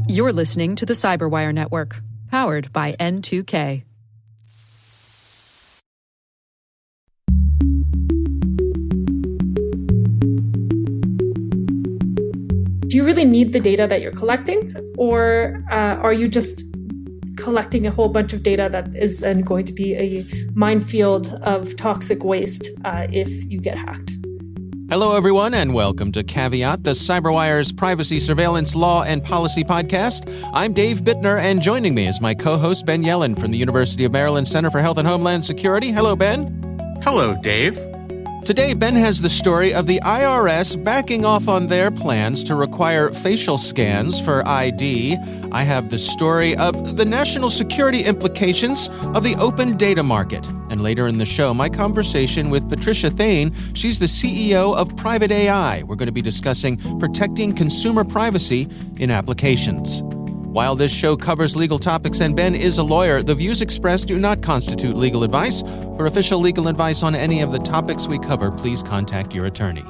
You're listening to the Cyberwire Network, powered by N2K. Do you really need the data that you're collecting, or are you just collecting a whole bunch of data that is then going to be a minefield of toxic waste if you get hacked? Hello, everyone, and welcome to Caveat, the CyberWire's privacy, surveillance, law, and policy podcast. I'm Dave Bittner, and joining me is my co-host, Ben Yellen from the University of Maryland Center for Health and Homeland Security. Hello, Ben. Hello, Dave. Today, Ben has the story of the IRS backing off on their plans to require facial scans for ID. I have the story of the national security implications of the open data market. And later in the show, my conversation with Patricia Thaine. She's the CEO of Private AI. We're going to be discussing protecting consumer privacy in applications. While this show covers legal topics and Ben is a lawyer, the views expressed do not constitute legal advice. For official legal advice on any of the topics we cover, please contact your attorney.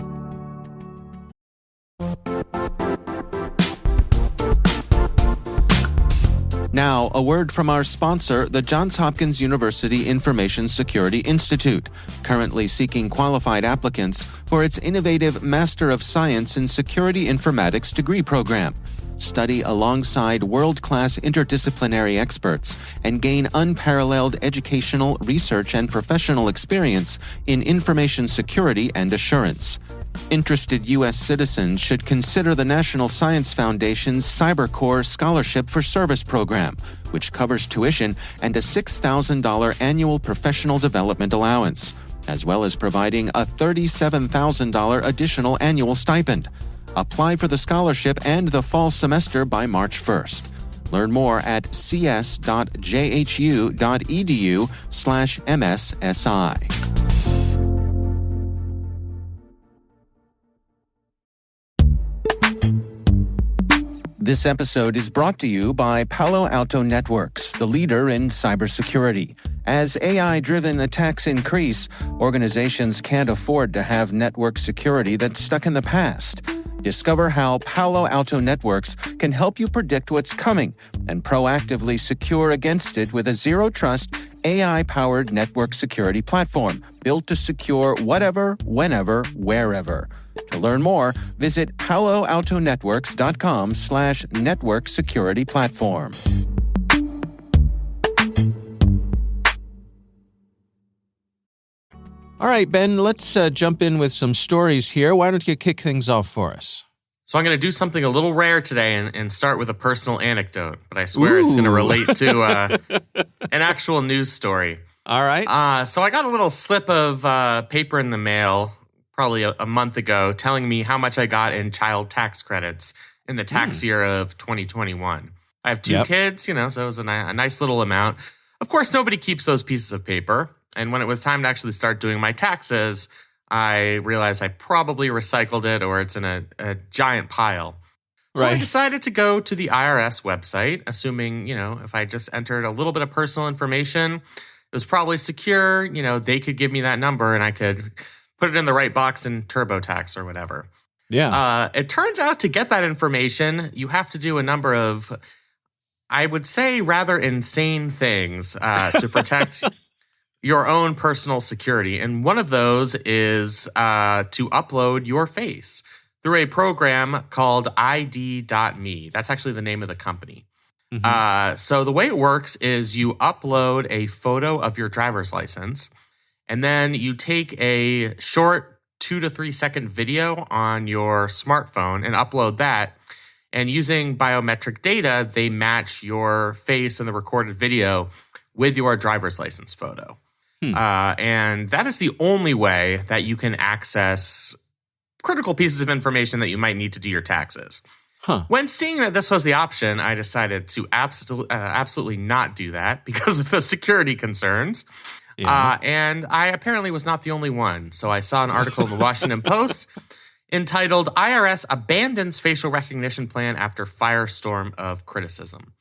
Now, a word from our sponsor, the Johns Hopkins University Information Security Institute, currently seeking qualified applicants for its innovative Master of Science in Security Informatics degree program. Study alongside world-class interdisciplinary experts and gain unparalleled educational, research, and professional experience in information security and assurance. Interested U.S. citizens should consider the National Science Foundation's CyberCore Scholarship for Service program, which covers tuition and a $6,000 annual professional development allowance, as well as providing a $37,000 additional annual stipend. Apply for the scholarship and the fall semester by March 1st. Learn more at cs.jhu.edu/MSSI. This episode is brought to you by Palo Alto Networks, the leader in cybersecurity. As AI-driven attacks increase, organizations can't afford to have network security that's stuck in the past. Discover how Palo Alto Networks can help you predict what's coming and proactively secure against it with a zero-trust, AI-powered network security platform built to secure whatever, whenever, wherever. To learn more, visit paloaltonetworks.com/network security platform. All right, Ben, let's jump in with some stories here. Why don't you kick things off for us? So I'm going to do something a little rare today and start with a personal anecdote, but I swear it's going to relate to an actual news story. All right. So I got a little slip of paper in the mail probably a month ago telling me how much I got in child tax credits in the tax year of 2021. I have two kids, so it was a nice little amount. Of course, nobody keeps those pieces of paper. And when it was time to actually start doing my taxes, I realized I probably recycled it or it's in a giant pile. So I decided to go to the IRS website, assuming, if I just entered a little bit of personal information, it was probably secure. They could give me that number and I could put it in the right box in TurboTax or whatever. Yeah. It turns out to get that information, you have to do a number of, I would say, rather insane things to protect your own personal security. And one of those is to upload your face through a program called ID.me. That's actually the name of the company. Mm-hmm. So the way it works is you upload a photo of your driver's license, and then you take a short 2 to 3 second video on your smartphone and upload that. And using biometric data, they match your face in the recorded video with your driver's license photo. And that is the only way that you can access critical pieces of information that you might need to do your taxes. When seeing that this was the option, I decided to absolutely not do that because of the security concerns. And I apparently was not the only one. So I saw an article in the Washington Post entitled, IRS Abandons Facial Recognition Plan After Firestorm of Criticism.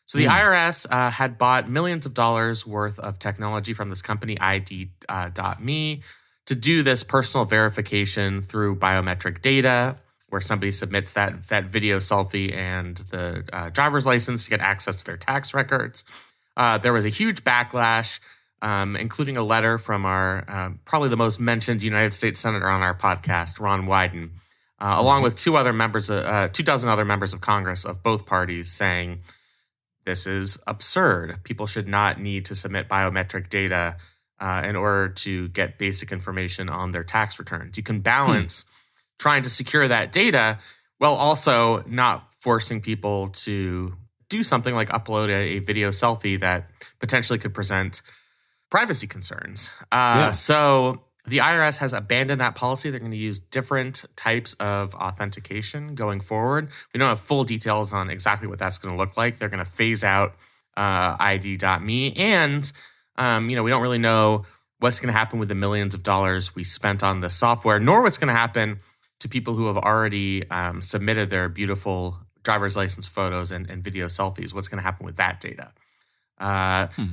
So the IRS had bought millions of dollars worth of technology from this company, ID.me, to do this personal verification through biometric data. where somebody submits that video selfie and the driver's license to get access to their tax records. There was a huge backlash, including a letter from our probably the most mentioned United States Senator on our podcast, Ron Wyden, along with two dozen other members of Congress of both parties, saying this is absurd. People should not need to submit biometric data in order to get basic information on their tax returns. You can balance trying to secure that data while also not forcing people to do something like upload a video selfie that potentially could present privacy concerns. So the IRS has abandoned that policy. They're going to use different types of authentication going forward. We don't have full details on exactly what that's going to look like. They're going to phase out ID.me, and we don't really know what's going to happen with the millions of dollars we spent on the software, nor what's going to happen to people who have already submitted their beautiful driver's license photos and video selfies. What's going to happen with that data?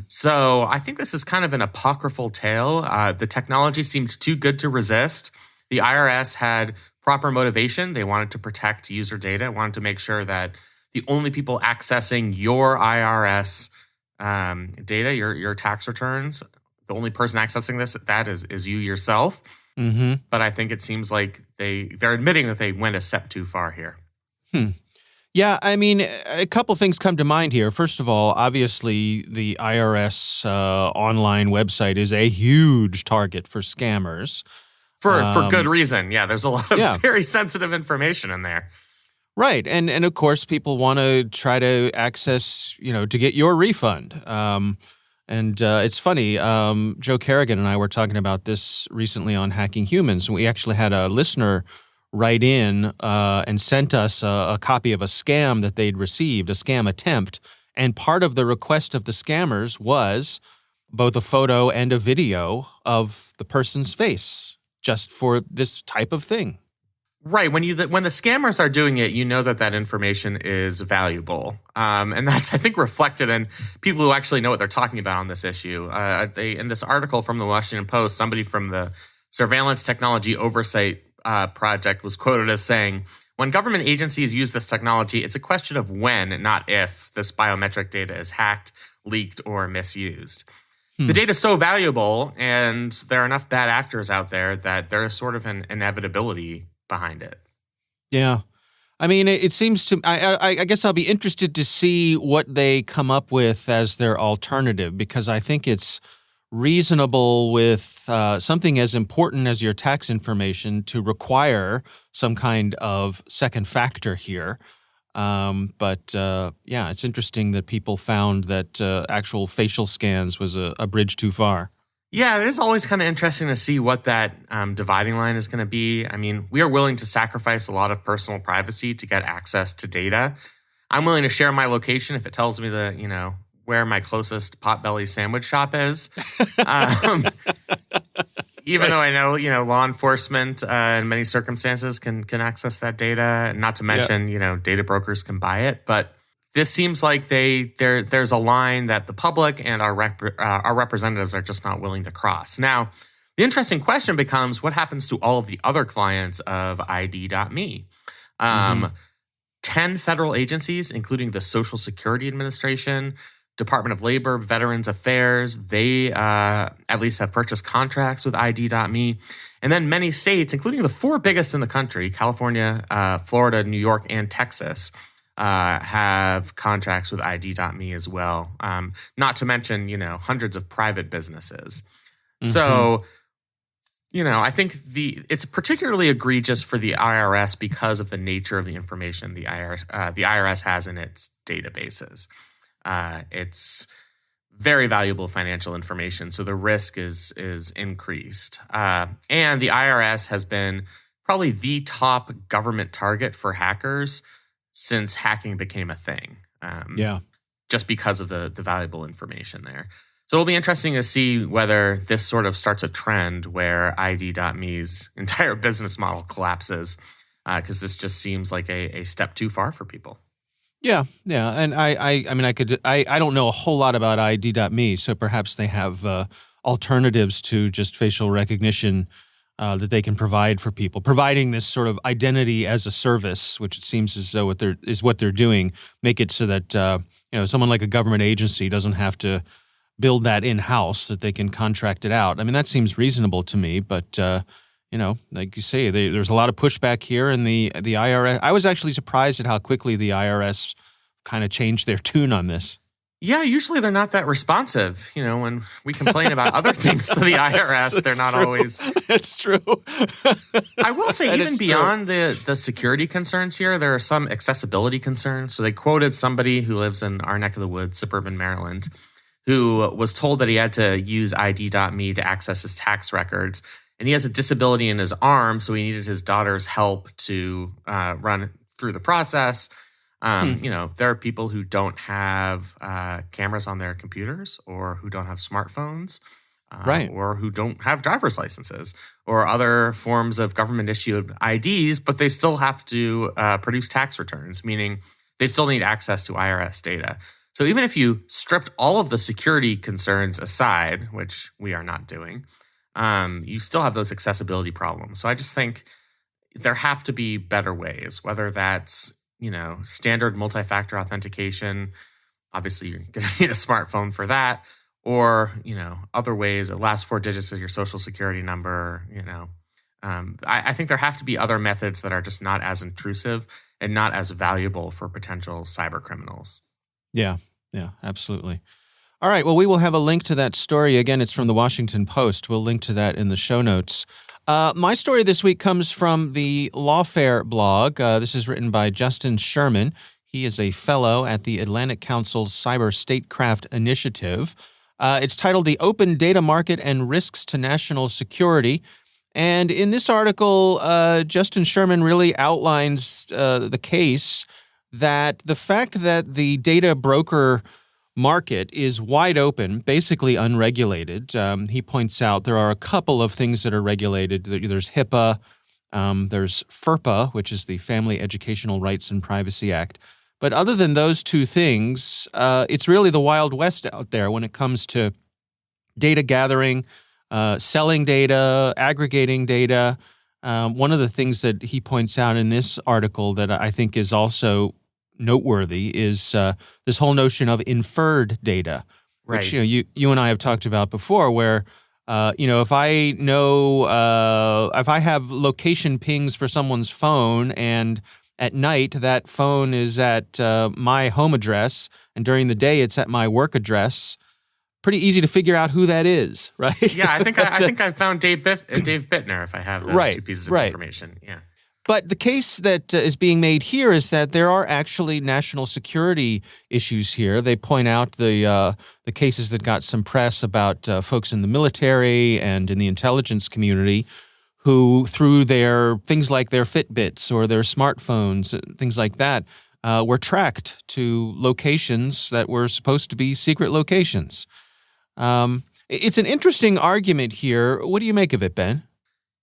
So I think this is kind of an apocryphal tale. The technology seemed too good to resist. The IRS had proper motivation. They wanted to protect user data, wanted to make sure that the only people accessing your IRS data, your tax returns, the only person accessing that is you yourself. Mm-hmm. But I think it seems like they're admitting that they went a step too far here. Yeah, I mean, a couple things come to mind here. First of all, obviously, the IRS online website is a huge target for scammers. For good reason. Yeah, there's a lot of very sensitive information in there. Right. And of course, people want to try to access, to get your refund. And it's funny, Joe Kerrigan and I were talking about this recently on Hacking Humans. We actually had a listener write in and sent us a copy of a scam that they'd received, a scam attempt. And part of the request of the scammers was both a photo and a video of the person's face, just for this type of thing. Right. When the scammers are doing it, you know that information is valuable. And that's, I think, reflected in people who actually know what they're talking about on this issue. In this article from the Washington Post, somebody from the Surveillance Technology Oversight Project was quoted as saying, when government agencies use this technology, it's a question of when, not if, this biometric data is hacked, leaked, or misused. The data is so valuable, and there are enough bad actors out there that there is sort of an inevitability behind it. Yeah. I mean, it seems to, I guess I'll be interested to see what they come up with as their alternative, because I think it's reasonable with something as important as your tax information to require some kind of second factor here. But it's interesting that people found that actual facial scans was a bridge too far. Yeah, it is always kind of interesting to see what that dividing line is going to be. I mean, we are willing to sacrifice a lot of personal privacy to get access to data. I'm willing to share my location if it tells me where my closest Potbelly sandwich shop is. Even though I know, law enforcement in many circumstances can access that data, not to mention, data brokers can buy it. But this seems like there's a line that the public and our representatives are just not willing to cross. Now, the interesting question becomes, what happens to all of the other clients of ID.me? 10 federal agencies, including the Social Security Administration, Department of Labor, Veterans Affairs, they at least have purchased contracts with ID.me. And then many states, including the four biggest in the country, California, Florida, New York, and Texas, have contracts with ID.me as well. Not to mention, hundreds of private businesses. So, I think it's particularly egregious for the IRS because of the nature of the information the IRS has in its databases. It's very valuable financial information, so the risk is increased. And the IRS has been probably the top government target for hackers since hacking became a thing. Just because of the valuable information there. So it'll be interesting to see whether this sort of starts a trend where ID.me's entire business model collapses, because this just seems like a step too far for people. Yeah, and I don't know a whole lot about ID.me, so perhaps they have alternatives to just facial recognition that they can provide for people, providing this sort of identity as a service, which it seems as though what they're doing, make it so that someone like a government agency doesn't have to build that in-house, that they can contract it out. I mean, that seems reasonable to me, but like you say, there's a lot of pushback here, and the IRS. I was actually surprised at how quickly the IRS kind of changed their tune on this. Yeah, usually they're not that responsive. When we complain about other things to the IRS, they're not always. That's true. I will say, even beyond the security concerns here, there are some accessibility concerns. So they quoted somebody who lives in our neck of the woods, suburban Maryland, who was told that he had to use ID.me to access his tax records. And he has a disability in his arm, so he needed his daughter's help to run through the process. There are people who don't have cameras on their computers, or who don't have smartphones, right, or who don't have driver's licenses or other forms of government-issued IDs, but they still have to produce tax returns, meaning they still need access to IRS data. So even if you stripped all of the security concerns aside, which we are not doing, you still have those accessibility problems. So I just think there have to be better ways, whether that's standard multi-factor authentication. Obviously, you're going to need a smartphone for that, or other ways. The last 4 digits of your social security number. I think there have to be other methods that are just not as intrusive and not as valuable for potential cyber criminals. Yeah, absolutely. All right. Well, we will have a link to that story. Again, it's from the Washington Post. We'll link to that in the show notes. My story this week comes from the Lawfare blog. This is written by Justin Sherman. He is a fellow at the Atlantic Council's Cyber Statecraft Initiative. It's titled The Open Data Market and Risks to National Security. And in this article, Justin Sherman really outlines the case that the fact that the data broker market is wide open, basically unregulated. He points out there are a couple of things that are regulated. There's HIPAA, there's FERPA, which is the Family Educational Rights and Privacy Act. But other than those two things, it's really the Wild West out there when it comes to data gathering, selling data, aggregating data. One of the things that he points out in this article that I think is also noteworthy is this whole notion of inferred data, which you and I have talked about before, where if I know if I have location pings for someone's phone, and at night that phone is at my home address, and during the day it's at my work address, pretty easy to figure out who that is, right? Yeah, I think I found Dave Bittner if I have those two pieces of information. Yeah. But the case that is being made here is that there are actually national security issues here. They point out the cases that got some press about folks in the military and in the intelligence community who, through their things like their Fitbits or their smartphones, things like that, were tracked to locations that were supposed to be secret locations. It's an interesting argument here. What do you make of it, Ben?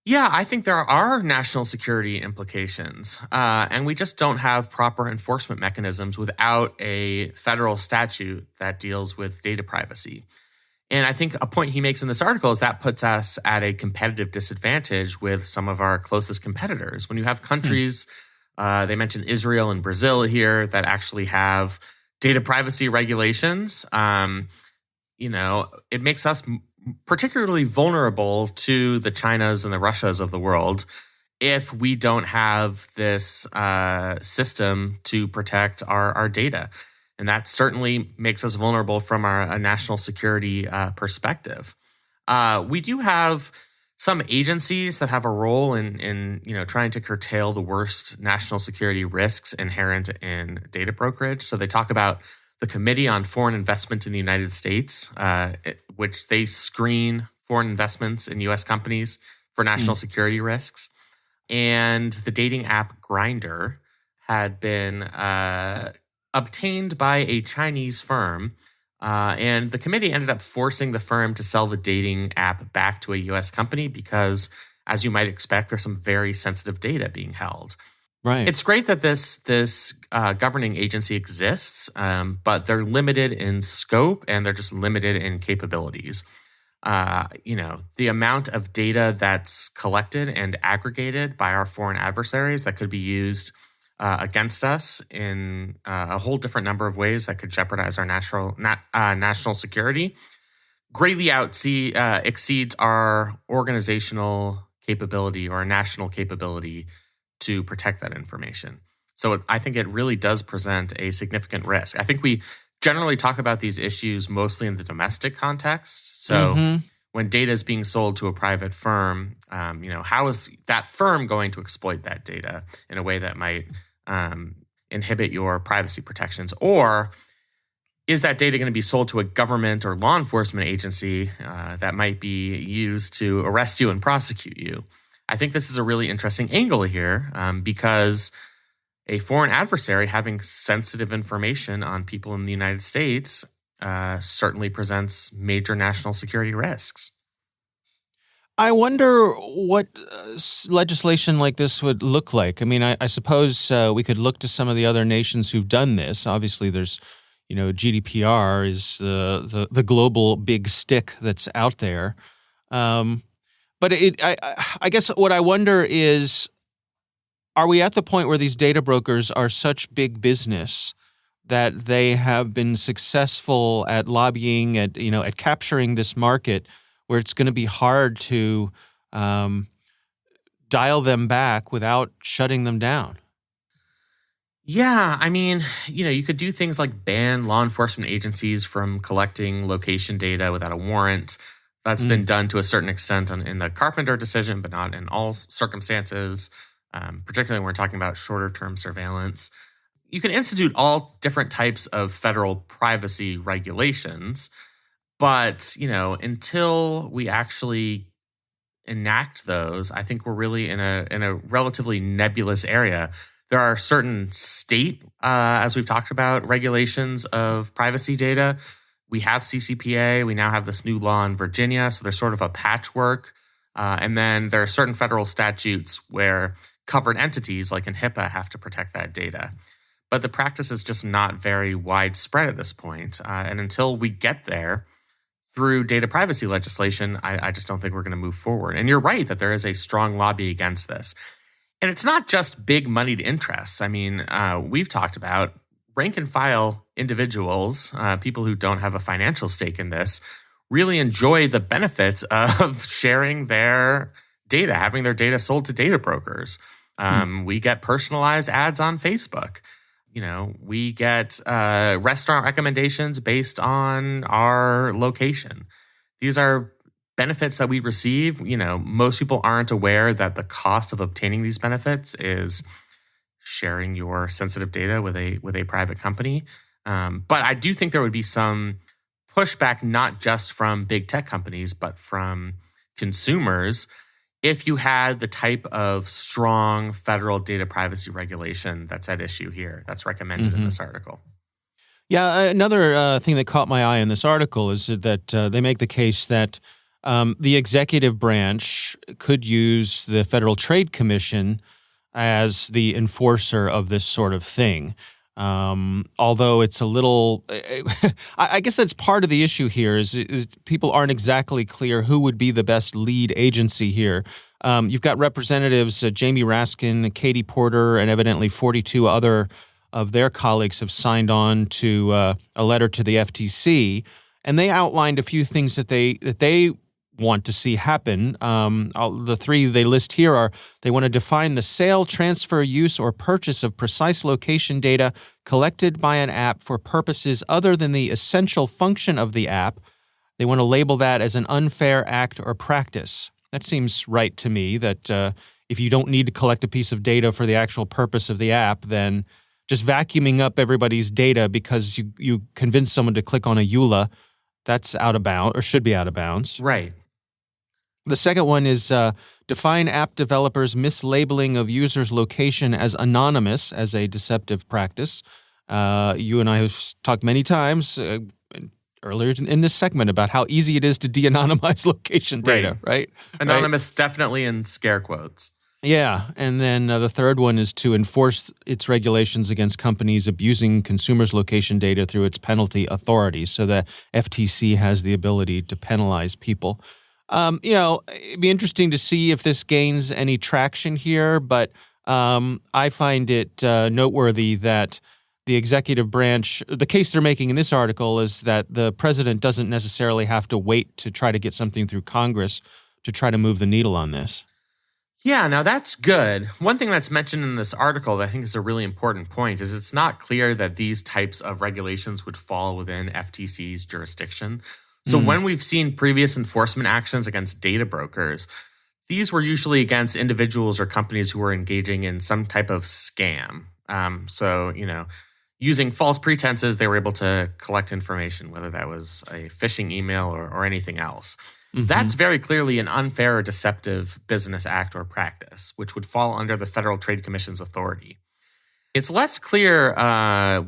Yeah, I think there are national security implications, and we just don't have proper enforcement mechanisms without a federal statute that deals with data privacy. And I think a point he makes in this article is that puts us at a competitive disadvantage with some of our closest competitors. When you have countries, they mentioned Israel and Brazil here, that actually have data privacy regulations, it makes us particularly vulnerable to the Chinas and the Russias of the world if we don't have this system to protect our data. And that certainly makes us vulnerable from a national security perspective. We do have some agencies that have a role in trying to curtail the worst national security risks inherent in data brokerage. So they talk about the Committee on Foreign Investment in the United States, which they screen foreign investments in U.S. companies for national security risks. And the dating app Grindr had been obtained by a Chinese firm. And the committee ended up forcing the firm to sell the dating app back to a U.S. company because, as you might expect, there's some very sensitive data being held. Right. It's great that this governing agency exists, but they're limited in scope and they're just limited in capabilities. The amount of data that's collected and aggregated by our foreign adversaries that could be used against us in a whole different number of ways that could jeopardize our national security greatly exceeds our organizational capability or our national capability to protect that information. So I think it really does present a significant risk. I think we generally talk about these issues mostly in the domestic context. So when data is being sold to a private firm, how is that firm going to exploit that data in a way that might inhibit your privacy protections? Or is that data going to be sold to a government or law enforcement agency that might be used to arrest you and prosecute you? I think this is a really interesting angle here because a foreign adversary having sensitive information on people in the United States certainly presents major national security risks. I wonder what legislation like this would look like. I mean, I suppose we could look to some of the other nations who've done this. Obviously, there's, GDPR is the global big stick that's out there. But I guess what I wonder is, are we at the point where these data brokers are such big business that they have been successful at lobbying, at capturing this market, where it's going to be hard to dial them back without shutting them down? Yeah, I mean, you could do things like ban law enforcement agencies from collecting location data without a warrant. That's been done to a certain extent in the Carpenter decision, but not in all circumstances, particularly when we're talking about shorter-term surveillance. You can institute all different types of federal privacy regulations, but, until we actually enact those, I think we're really in a relatively nebulous area. There are certain state, as we've talked about, regulations of privacy data. We have CCPA. We now have this new law in Virginia, so there's sort of a patchwork. And then there are certain federal statutes where covered entities, like in HIPAA, have to protect that data. But the practice is just not very widespread at this point. And until we get there through data privacy legislation, I just don't think we're going to move forward. And you're right that there is a strong lobby against this. And it's not just big moneyed interests. I mean, we've talked about rank and file individuals, people who don't have a financial stake in this, really enjoy the benefits of sharing their data, having their data sold to data brokers. We get personalized ads on Facebook. We get restaurant recommendations based on our location. These are benefits that we receive. Most people aren't aware that the cost of obtaining these benefits is sharing your sensitive data with a private company. But I do think there would be some pushback, not just from big tech companies, but from consumers, if you had the type of strong federal data privacy regulation that's at issue here, that's recommended in this article. Yeah, another thing that caught my eye in this article is that they make the case that the executive branch could use the Federal Trade Commission as the enforcer of this sort of thing. Although it's a little, I guess that's part of the issue here is people aren't exactly clear who would be the best lead agency here. You've got representatives, Jamie Raskin, Katie Porter, and evidently 42 other of their colleagues have signed on to a letter to the FTC, and they outlined a few things that they want to see happen. The three they list here are they want to define the sale, transfer, use, or purchase of precise location data collected by an app for purposes other than the essential function of the app. They want to label that as an unfair act or practice. That seems right to me, that if you don't need to collect a piece of data for the actual purpose of the app, then just vacuuming up everybody's data because you convince someone to click on a EULA, that's out of bounds, or should be out of bounds. Right. The second one is define app developers' mislabeling of users' location as anonymous as a deceptive practice. You and I have talked many times earlier in this segment about how easy it is to de-anonymize location data, right? Anonymous, definitely in scare quotes. Yeah, and then the third one is to enforce its regulations against companies abusing consumers' location data through its penalty authority, so the FTC has the ability to penalize people. It'd be interesting to see if this gains any traction here, but I find it noteworthy that the executive branch, the case they're making in this article is that the president doesn't necessarily have to wait to try to get something through Congress to try to move the needle on this. Yeah, now that's good. One thing that's mentioned in this article that I think is a really important point is it's not clear that these types of regulations would fall within FTC's jurisdiction. So when we've seen previous enforcement actions against data brokers, these were usually against individuals or companies who were engaging in some type of scam. Using false pretenses, they were able to collect information, whether that was a phishing email or anything else. Mm-hmm. That's very clearly an unfair or deceptive business act or practice, which would fall under the Federal Trade Commission's authority. It's less clear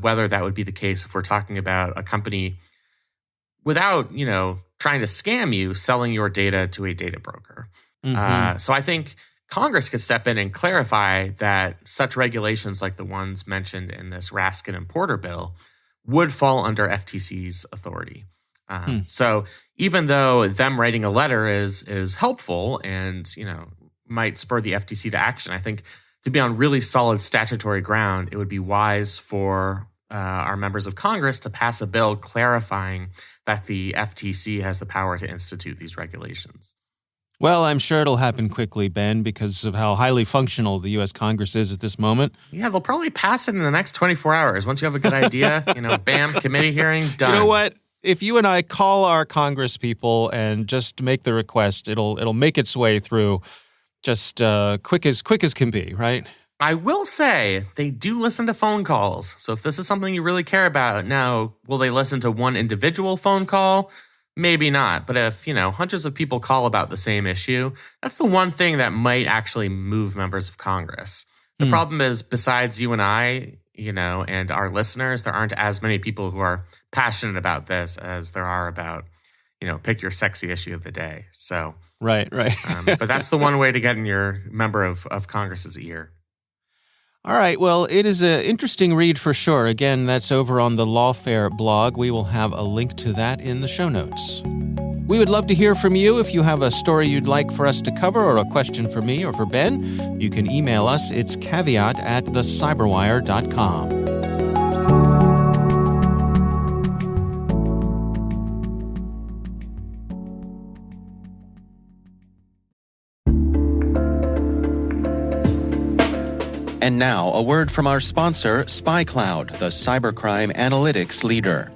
whether that would be the case if we're talking about a company without, trying to scam you, selling your data to a data broker. Mm-hmm. So I think Congress could step in and clarify that such regulations like the ones mentioned in this Raskin and Porter bill would fall under FTC's authority. So even though them writing a letter is helpful and, might spur the FTC to action, I think to be on really solid statutory ground, it would be wise for our members of Congress to pass a bill clarifying that the FTC has the power to institute these regulations. Well, I'm sure it'll happen quickly, Ben, because of how highly functional the U.S. Congress is at this moment. Yeah, they'll probably pass it in the next 24 hours. Once you have a good idea, bam, committee hearing, done. You know what? If you and I call our Congress people and just make the request, it'll make its way through just quick as can be, right? I will say they do listen to phone calls. So if this is something you really care about, now, will they listen to one individual phone call? Maybe not. But if, hundreds of people call about the same issue, that's the one thing that might actually move members of Congress. The problem is, besides you and I, and our listeners, there aren't as many people who are passionate about this as there are about, pick your sexy issue of the day. So right. But that's the one way to get in your member of Congress's ear. All right. Well, it is an interesting read for sure. Again, that's over on the Lawfare blog. We will have a link to that in the show notes. We would love to hear from you. If you have a story you'd like for us to cover or a question for me or for Ben, you can email us. It's caveat@thecyberwire.com. And now, a word from our sponsor, SpyCloud, the cybercrime analytics leader.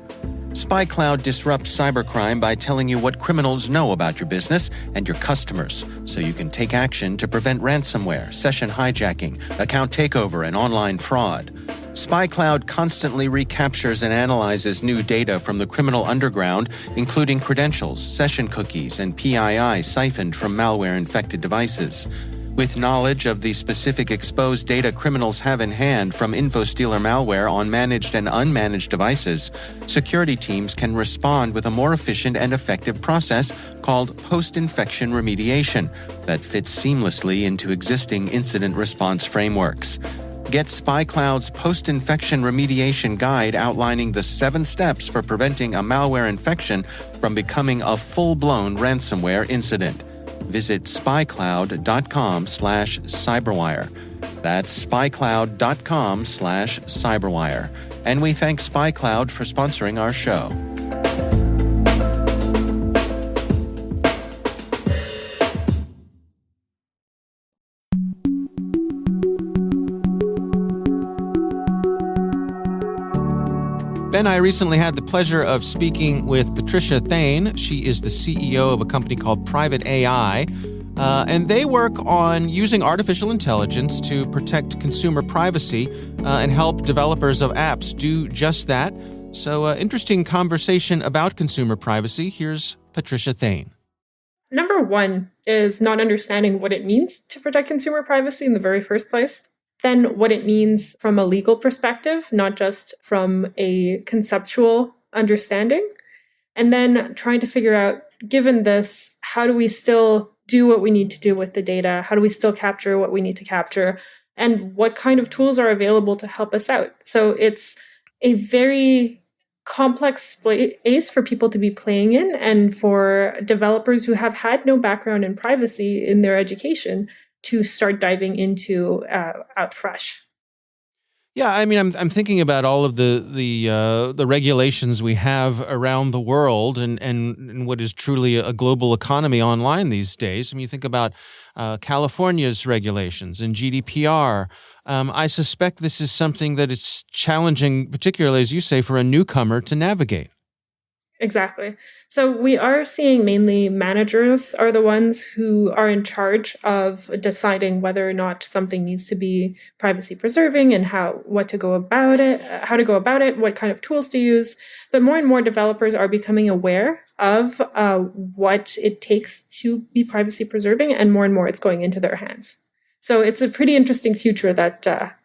SpyCloud disrupts cybercrime by telling you what criminals know about your business and your customers, so you can take action to prevent ransomware, session hijacking, account takeover, and online fraud. SpyCloud constantly recaptures and analyzes new data from the criminal underground, including credentials, session cookies, and PII siphoned from malware-infected devices. With knowledge of the specific exposed data criminals have in hand from InfoStealer malware on managed and unmanaged devices, security teams can respond with a more efficient and effective process called post-infection remediation that fits seamlessly into existing incident response frameworks. Get SpyCloud's post-infection remediation guide outlining the 7 steps for preventing a malware infection from becoming a full-blown ransomware incident. Visit spycloud.com/cyberwire. That's spycloud.com/cyberwire. And we thank SpyCloud for sponsoring our show. Ben, I recently had the pleasure of speaking with Patricia Thaine. She is the CEO of a company called Private AI, and they work on using artificial intelligence to protect consumer privacy and help developers of apps do just that. So, interesting conversation about consumer privacy. Here's Patricia Thaine. Number one is not understanding what it means to protect consumer privacy in the very first place. Then what it means from a legal perspective, not just from a conceptual understanding. And then trying to figure out, given this, how do we still do what we need to do with the data? How do we still capture what we need to capture? And what kind of tools are available to help us out? So it's a very complex space for people to be playing in, and for developers who have had no background in privacy in their education to start diving into out fresh. Yeah, I mean, I'm thinking about all of the regulations we have around the world, and what is truly a global economy online these days. I mean, you think about California's regulations and GDPR. I suspect this is something that it's challenging, particularly as you say, for a newcomer to navigate. Exactly. So we are seeing mainly managers are the ones who are in charge of deciding whether or not something needs to be privacy preserving and how to go about it, what kind of tools to use. But more and more developers are becoming aware of what it takes to be privacy preserving, and more it's going into their hands. So it's a pretty interesting future that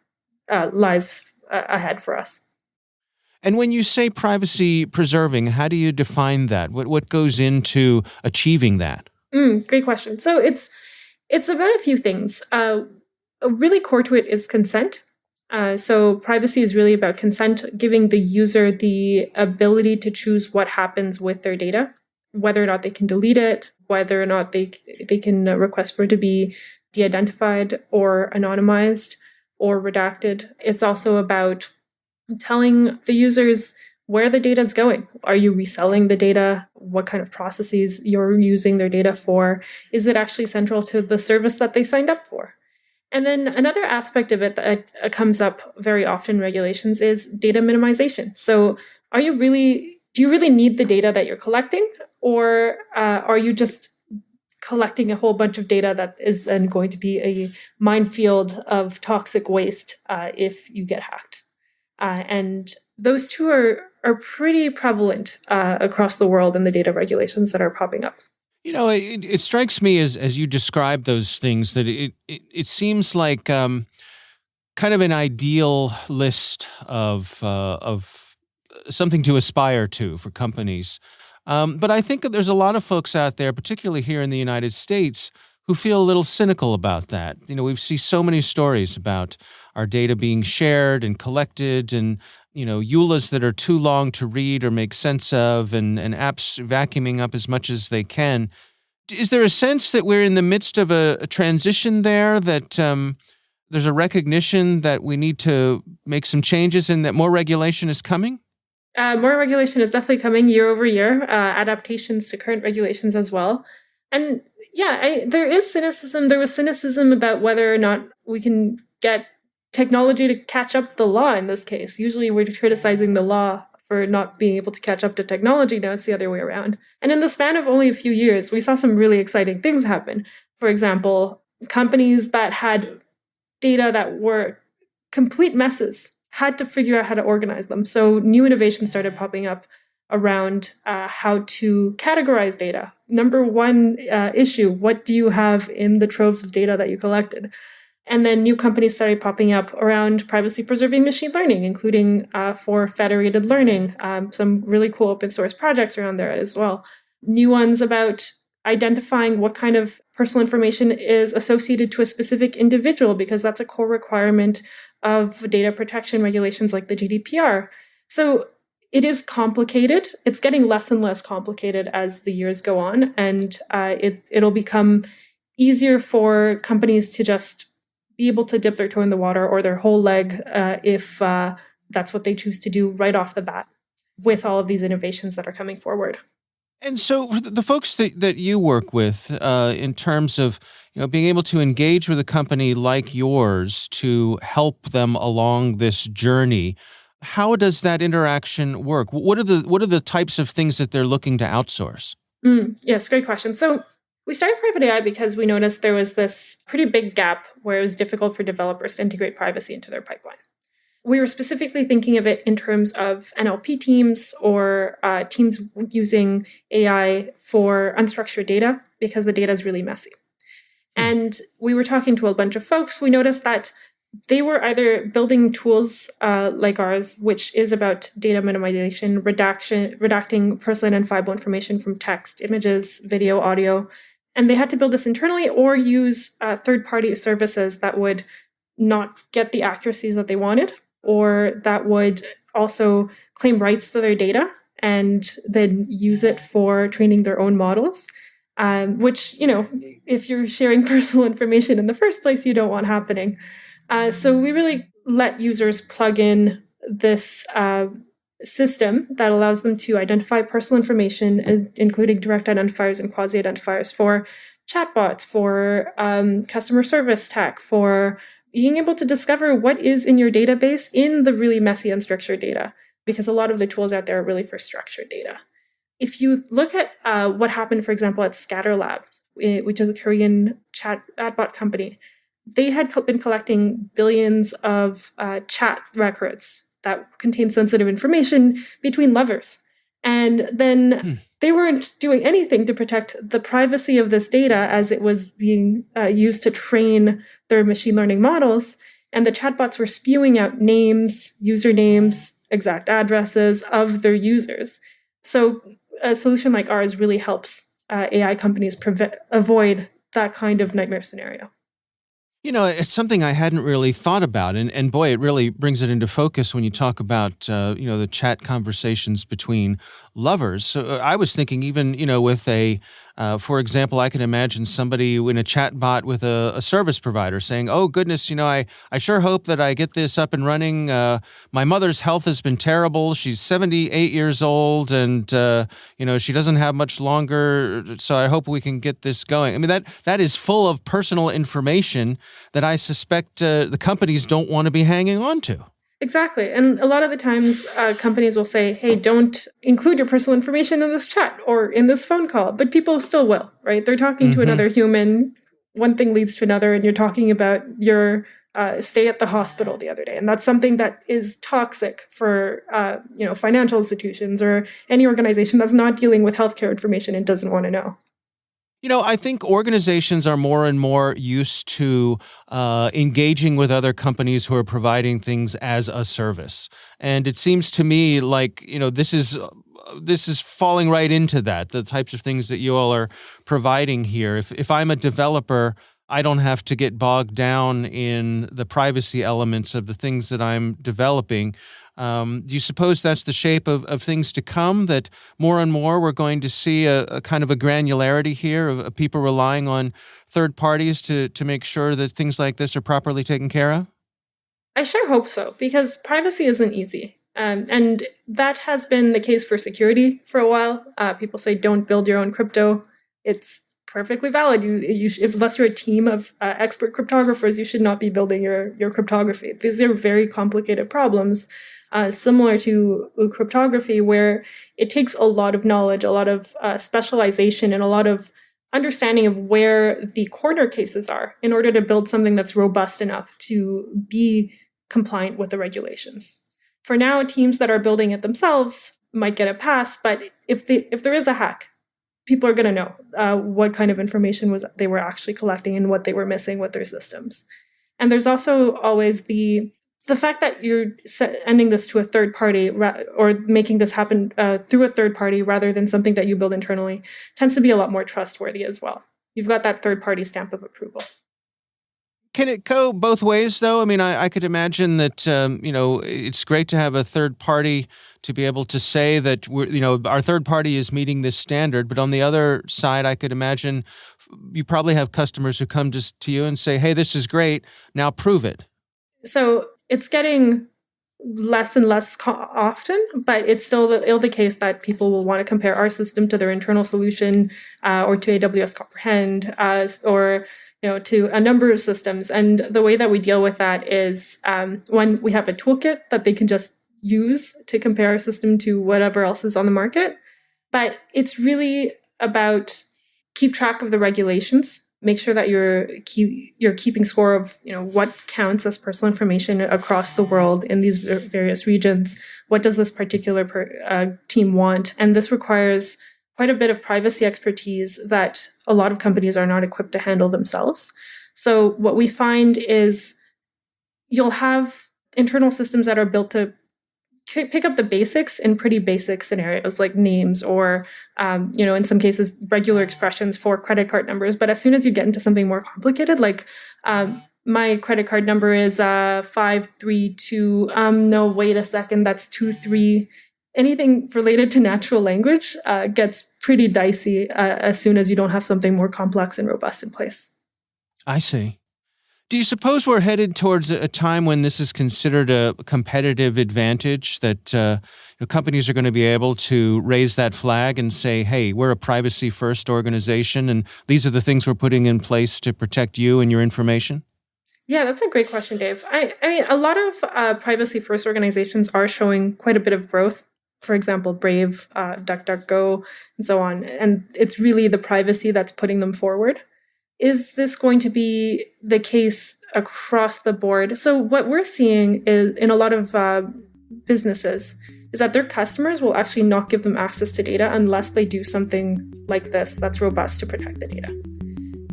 lies ahead for us. And when you say privacy preserving, how do you define that? What goes into achieving that? Great question. So it's about a few things. Really core to it is consent. So privacy is really about consent, giving the user the ability to choose what happens with their data, whether or not they can delete it, whether or not they can request for it to be de-identified or anonymized or redacted. It's also about telling the users where the data is going. Are you reselling the data? What kind of processes you're using their data for? Is it actually central to the service that they signed up for? And then another aspect of it that comes up very often in regulations is data minimization. So do you really need the data that you're collecting? Or are you just collecting a whole bunch of data that is then going to be a minefield of toxic waste if you get hacked? And those two are pretty prevalent across the world in the data regulations that are popping up. You know, it strikes me as you describe those things that it seems like kind of an ideal list of something to aspire to for companies. But I think that there's a lot of folks out there, particularly here in the United States, who feel a little cynical about that. You know, we see so many stories about our data being shared and collected, and, you know, EULAs that are too long to read or make sense of, and apps vacuuming up as much as they can. Is there a sense that we're in the midst of a transition there, that there's a recognition that we need to make some changes and that more regulation is coming? More regulation is definitely coming year over year, adaptations to current regulations as well. And yeah, there is cynicism. There was cynicism about whether or not we can get technology to catch up the law in this case. Usually we're criticizing the law for not being able to catch up to technology. Now it's the other way around. And in the span of only a few years, we saw some really exciting things happen. For example, companies that had data that were complete messes had to figure out how to organize them. So new innovations started popping up around how to categorize data. Number one issue, what do you have in the troves of data that you collected? And then new companies started popping up around privacy preserving machine learning, including for federated learning, some really cool open source projects around there as well. New ones about identifying what kind of personal information is associated to a specific individual, because that's a core requirement of data protection regulations like the GDPR. So it is complicated. It's getting less and less complicated as the years go on, and it'll become easier for companies to just be able to dip their toe in the water or their whole leg if that's what they choose to do right off the bat with all of these innovations that are coming forward. And so the folks that you work with in terms of, you know, being able to engage with a company like yours to help them along this journey, how does that interaction work? What are the types of things that they're looking to outsource? Yes, great question. So we started Private AI because we noticed there was this pretty big gap where it was difficult for developers to integrate privacy into their pipeline. We were specifically thinking of it in terms of NLP teams or teams using AI for unstructured data, because the data is really messy. And we were talking to a bunch of folks. We noticed that they were either building tools like ours, which is about data minimization, redacting personally identifiable information from text, images, video, audio, And they had to build this internally or use third-party services that would not get the accuracies that they wanted, or that would also claim rights to their data and then use it for training their own models, which, if you're sharing personal information in the first place, you don't want happening. So we really let users plug in this system that allows them to identify personal information, including direct identifiers and quasi-identifiers for chatbots, for customer service tech, for being able to discover what is in your database in the really messy unstructured data, because a lot of the tools out there are really for structured data. If you look at what happened, for example, at Scatter Labs, which is a Korean chatbot company, they had been collecting billions of chat records that contain sensitive information between lovers. And then they weren't doing anything to protect the privacy of this data as it was being used to train their machine learning models. And the chatbots were spewing out names, usernames, exact addresses of their users. So a solution like ours really helps AI companies avoid that kind of nightmare scenario. It's something I hadn't really thought about. And boy, it really brings it into focus when you talk about, the chat conversations between lovers. So I was thinking even, with for example, I can imagine somebody in a chat bot with a service provider saying, oh, goodness, I sure hope that I get this up and running. My mother's health has been terrible. She's 78 years old and, she doesn't have much longer. So I hope we can get this going. I mean, that is full of personal information that I suspect the companies don't want to be hanging on to. Exactly. And a lot of the times companies will say, hey, don't include your personal information in this chat or in this phone call, but people still will, right? They're talking to another human. One thing leads to another, and you're talking about your stay at the hospital the other day. And that's something that is toxic for, financial institutions or any organization that's not dealing with healthcare information and doesn't want to know. I think organizations are more and more used to engaging with other companies who are providing things as a service. And it seems to me like, this is falling right into that, the types of things that you all are providing here. If I'm a developer, I don't have to get bogged down in the privacy elements of the things that I'm developing. Do you suppose that's the shape of things to come, that more and more we're going to see a kind of a granularity here of people relying on third parties to make sure that things like this are properly taken care of? I sure hope so, because privacy isn't easy. And that has been the case for security for a while. People say don't build your own crypto. It's perfectly valid. Unless you're a team of expert cryptographers, you should not be building your cryptography. These are very complicated problems. Similar to cryptography, where it takes a lot of knowledge, a lot of specialization, and a lot of understanding of where the corner cases are in order to build something that's robust enough to be compliant with the regulations. For now, teams that are building it themselves might get a pass, but if there is a hack, people are going to know what kind of information they were actually collecting and what they were missing with their systems. And there's also always the fact that you're sending this to a third party or making this happen through a third party rather than something that you build internally tends to be a lot more trustworthy as well. You've got that third party stamp of approval. Can it go both ways, though? I mean, I could imagine that, it's great to have a third party to be able to say that, our third party is meeting this standard. But on the other side, I could imagine you probably have customers who come to you and say, hey, this is great. Now prove it. So it's getting less and less often, but it's still the case that people will want to compare our system to their internal solution or to AWS Comprehend or to a number of systems. And the way that we deal with that is one, we have a toolkit that they can just use to compare our system to whatever else is on the market. But it's really about keep track of the regulations. Make sure that you're keeping score of what counts as personal information across the world in these various regions. What does this particular team want? And this requires quite a bit of privacy expertise that a lot of companies are not equipped to handle themselves. So what we find is you'll have internal systems that are built to pick up the basics in pretty basic scenarios like names or, in some cases, regular expressions for credit card numbers. But as soon as you get into something more complicated, like my credit card number is 532. No, wait a second, that's 23. Anything related to natural language gets pretty dicey as soon as you don't have something more complex and robust in place. I see. Do you suppose we're headed towards a time when this is considered a competitive advantage, that companies are going to be able to raise that flag and say, hey, we're a privacy-first organization, and these are the things we're putting in place to protect you and your information? Yeah, that's a great question, Dave. I mean, a lot of privacy-first organizations are showing quite a bit of growth. For example, Brave, DuckDuckGo, and so on. And it's really the privacy that's putting them forward. Is this going to be the case across the board? So what we're seeing is in a lot of businesses is that their customers will actually not give them access to data unless they do something like this that's robust to protect the data.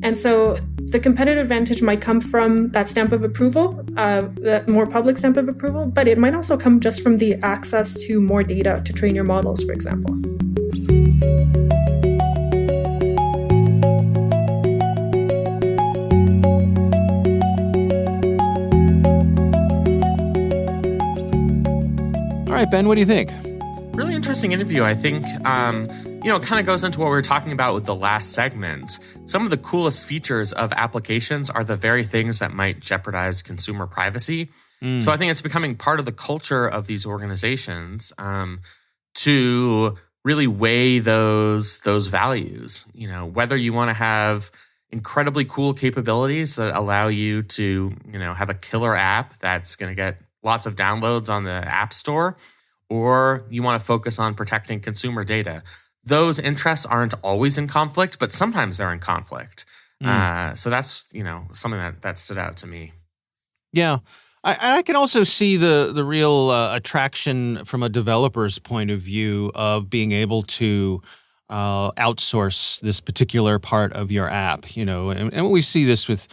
And so the competitive advantage might come from that stamp of approval, that more public stamp of approval, but it might also come just from the access to more data to train your models, for example. All right, Ben, what do you think? Really interesting interview. I think, it kind of goes into what we were talking about with the last segment. Some of the coolest features of applications are the very things that might jeopardize consumer privacy. So I think it's becoming part of the culture of these organizations to really weigh those values. Whether you want to have incredibly cool capabilities that allow you to, have a killer app that's going to get lots of downloads on the App Store, or you want to focus on protecting consumer data. Those interests aren't always in conflict, but sometimes they're in conflict. So that's, something that stood out to me. Yeah. I can also see the real attraction from a developer's point of view of being able to outsource this particular part of your app, and we see this with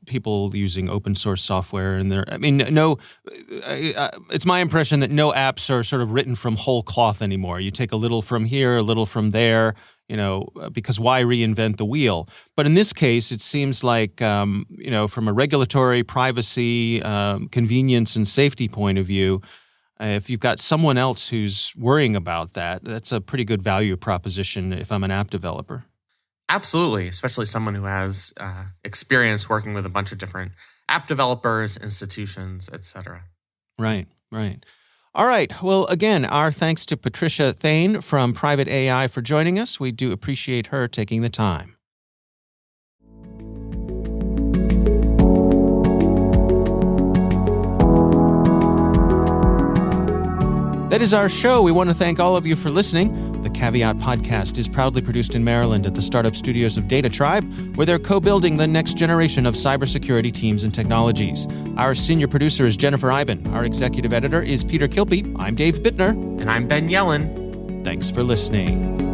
people using open source software, and it's my impression that no apps are sort of written from whole cloth anymore. You take a little from here, a little from there, because why reinvent the wheel? But in this case, it seems like, from a regulatory, privacy, convenience, and safety point of view, if you've got someone else who's worrying about that, that's a pretty good value proposition if I'm an app developer. Absolutely, especially someone who has experience working with a bunch of different app developers, institutions, etc. Right. All right. Well, again, our thanks to Patricia Thaine from Private AI for joining us. We do appreciate her taking the time. That is our show. We want to thank all of you for listening. The Caveat podcast is proudly produced in Maryland at the startup studios of Data Tribe, where they're co-building the next generation of cybersecurity teams and technologies. Our senior producer is Jennifer Iben. Our executive editor is Peter Kilpe. I'm Dave Bittner. And I'm Ben Yellen. Thanks for listening.